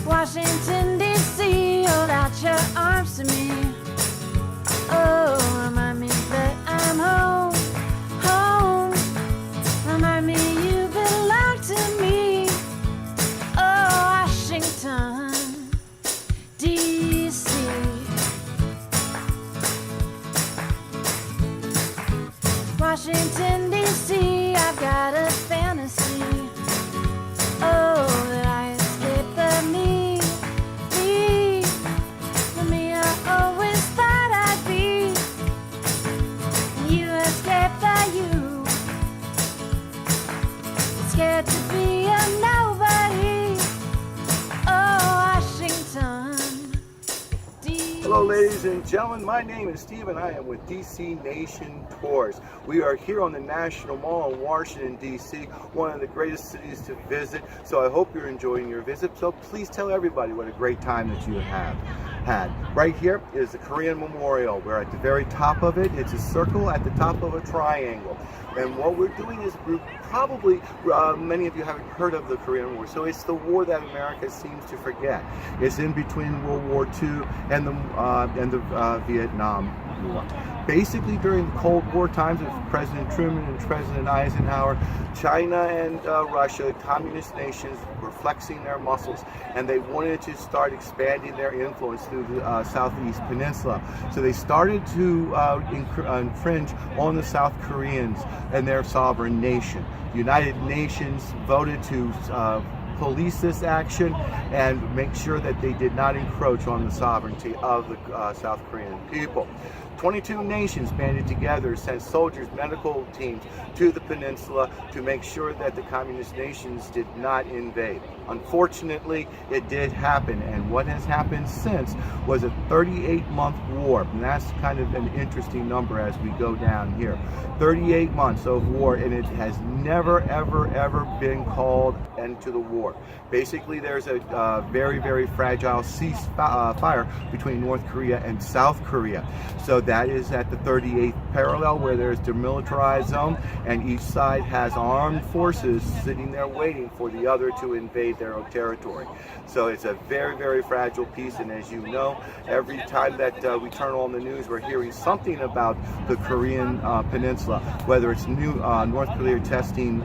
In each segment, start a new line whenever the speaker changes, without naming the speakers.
Washington, D.C., hold out your arms to me. Oh, remind me that I'm home, home. Remind me you belong to me. Oh, Washington, D.C. Washington, D.C., I've got a fantasy. Oh, that I escape the me. Scared to be a nobody. Oh, Washington, D.C.
Hello ladies and gentlemen, my name is Steve and I am with DC Nation Tours. We are here on the National Mall in Washington, D.C., one of the greatest cities to visit. So I hope you're enjoying your visit. So please tell everybody what a great time that you have had. Right here is the Korean Memorial. We're at the very top of it. It's a circle at the top of a triangle. And what we're doing is probably, many of you haven't heard of the Korean War, so it's the war that America seems to forget. It's in between World War II and the Vietnam War. Basically, during the Cold War times of President Truman and President Eisenhower, China and Russia, communist nations, were flexing their muscles, and they wanted to start expanding their influence through the Southeast Peninsula. So they started to infringe on the South Koreans and their sovereign nation. The United Nations voted to police this action and make sure that they did not encroach on the sovereignty of the South Korean people. 22 nations banded together, sent soldiers, medical teams to the peninsula to make sure that the communist nations did not invade. Unfortunately, it did happen, and what has happened since was a 38-month war, and that's kind of an interesting number as we go down here. 38 months of war, and it has never, ever, ever been called end to the war. Basically, there's a very, very fragile ceasefire between North Korea and South Korea. So that is at the 38th parallel, where there's demilitarized zone, and each side has armed forces sitting there waiting for the other to invade their own territory. So it's a very, very fragile peace, and as you know, every time that we turn on the news, we're hearing something about the Korean Peninsula, whether it's North Korea testing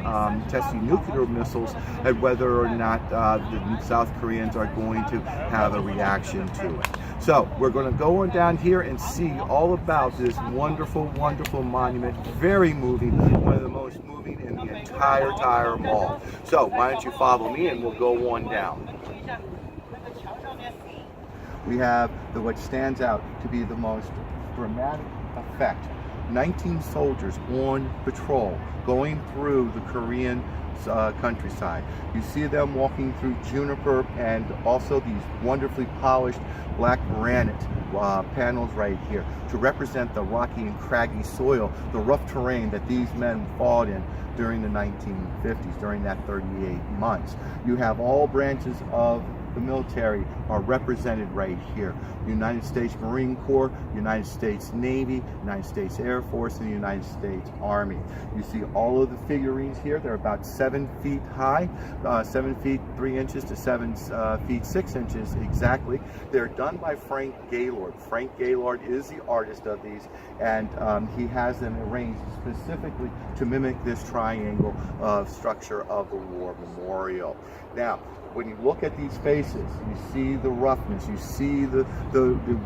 nuclear missiles, and whether or not the South Koreans are going to have a reaction to it. So we're going to go on down here and see all about this wonderful, wonderful monument. Very moving, one of the most moving in the entire mall. So why don't you follow me and we'll go on down. We have what stands out to be the most dramatic effect. 19 soldiers on patrol going through the Korean countryside. You see them walking through juniper and also these wonderfully polished black granite panels right here to represent the rocky and craggy soil, the rough terrain that these men fought in during the 1950s, during that 38 months. You have all branches of the military are represented right here. United States Marine Corps, United States Navy, United States Air Force, and the United States Army. You see all of the figurines here. They're about 7 feet high, 7 feet 3 inches to 7 feet 6 inches exactly. They're done by Frank Gaylord. Frank Gaylord is the artist of these, and he has them arranged specifically to mimic this triangle structure of the War Memorial. Now, when you look at these faces, you see the roughness, you see the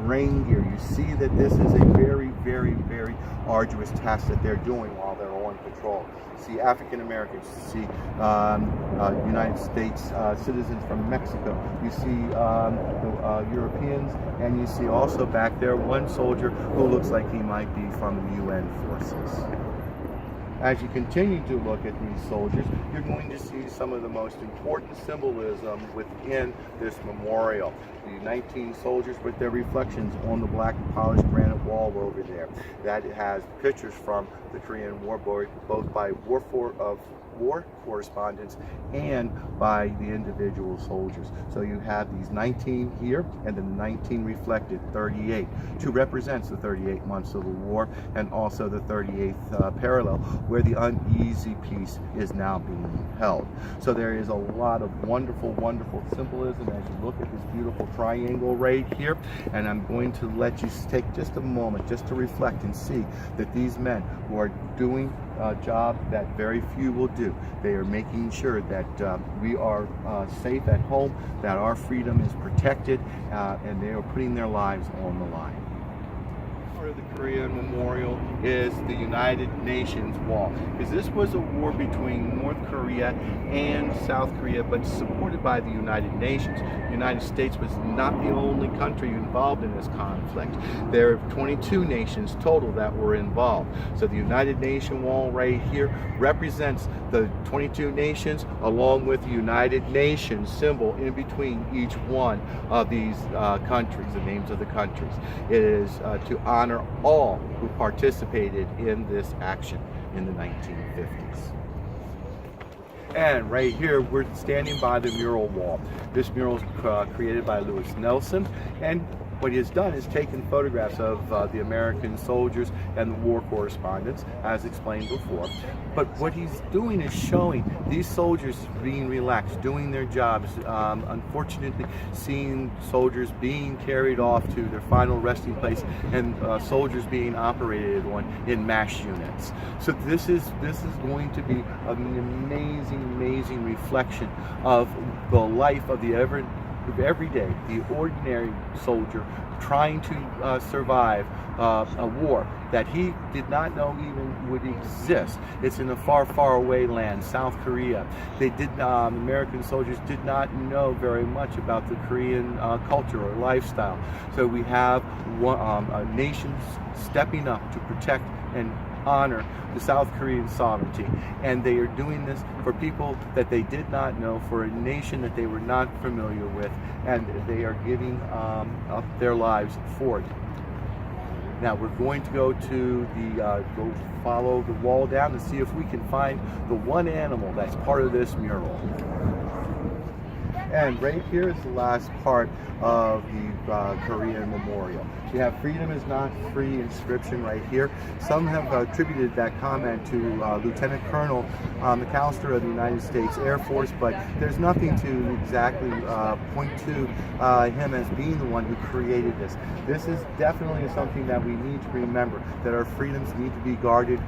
rain gear, you see that this is a very, very, very arduous task that they're doing while they're on patrol. You see African Americans, you see United States citizens from Mexico, you see the Europeans, and you see also back there one soldier who looks like he might be from the UN forces. As you continue to look at these soldiers, you're going to see some of the most important symbolism within this memorial. The 19 soldiers with their reflections on the black polished granite wall over there. That has pictures from the Korean War, both by war correspondents and by the individual soldiers. So you have these 19 here, and then the 19 reflected 38, to represent the 38 months of the war, and also the 38th parallel, where the uneasy peace is now being held. So there is a lot of wonderful symbolism as you look at this beautiful triangle right here, and I'm going to let you take just a moment just to reflect and see that these men who are doing a job that very few will do. They are making sure that we are safe at home, that our freedom is protected, and they are putting their lives on the line. Part of the Korean Memorial is the United Nations Wall, because this was a war between North Korea and South Korea, but supported by the United Nations. The United States was not the only country involved in this conflict. There are 22 nations total that were involved. So the United Nation Wall right here represents the 22 nations, along with the United Nations symbol in between each one of these countries, the names of the countries. It is to honor all who participated in this action in the 1950s. And right here, we're standing by the mural wall. This mural is created by Lewis Nelson, and what he has done is taken photographs of the American soldiers and the war correspondents, as explained before. But what he's doing is showing these soldiers being relaxed, doing their jobs, unfortunately seeing soldiers being carried off to their final resting place, and soldiers being operated on in MASH units. So this is going to be an amazing reflection of the life of the everyday, the ordinary soldier trying to survive a war that he did not know even would exist. It's in a far away land, South Korea. American soldiers did not know very much about the Korean culture or lifestyle. So we have nations stepping up to protect and honor the South Korean sovereignty, and they are doing this for people that they did not know, for a nation that they were not familiar with, and they are giving up their lives for it. Now we're going to go to go follow the wall down and see if we can find the one animal that's part of this mural. And right here is the last part of the Korean Memorial. You have "Freedom is not free" inscription right here. Some have attributed that comment to Lieutenant Colonel McAllister of the United States Air Force, but there's nothing to exactly point to him as being the one who created this. This is definitely something that we need to remember, that our freedoms need to be guarded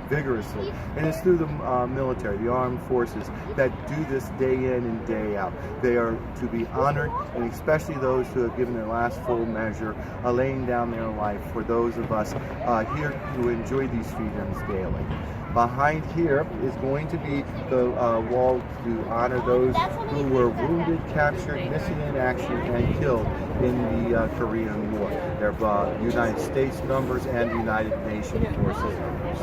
vigorously. And it's through the military, the armed forces, that do this day in and day out. They are to be honored, and especially those who have given their last full measure, laying down their life for those of us here who enjoy these freedoms daily. Behind here is going to be the wall to honor those who were wounded, captured, missing in action, and killed in the Korean War. They're United States numbers and United Nations forces numbers.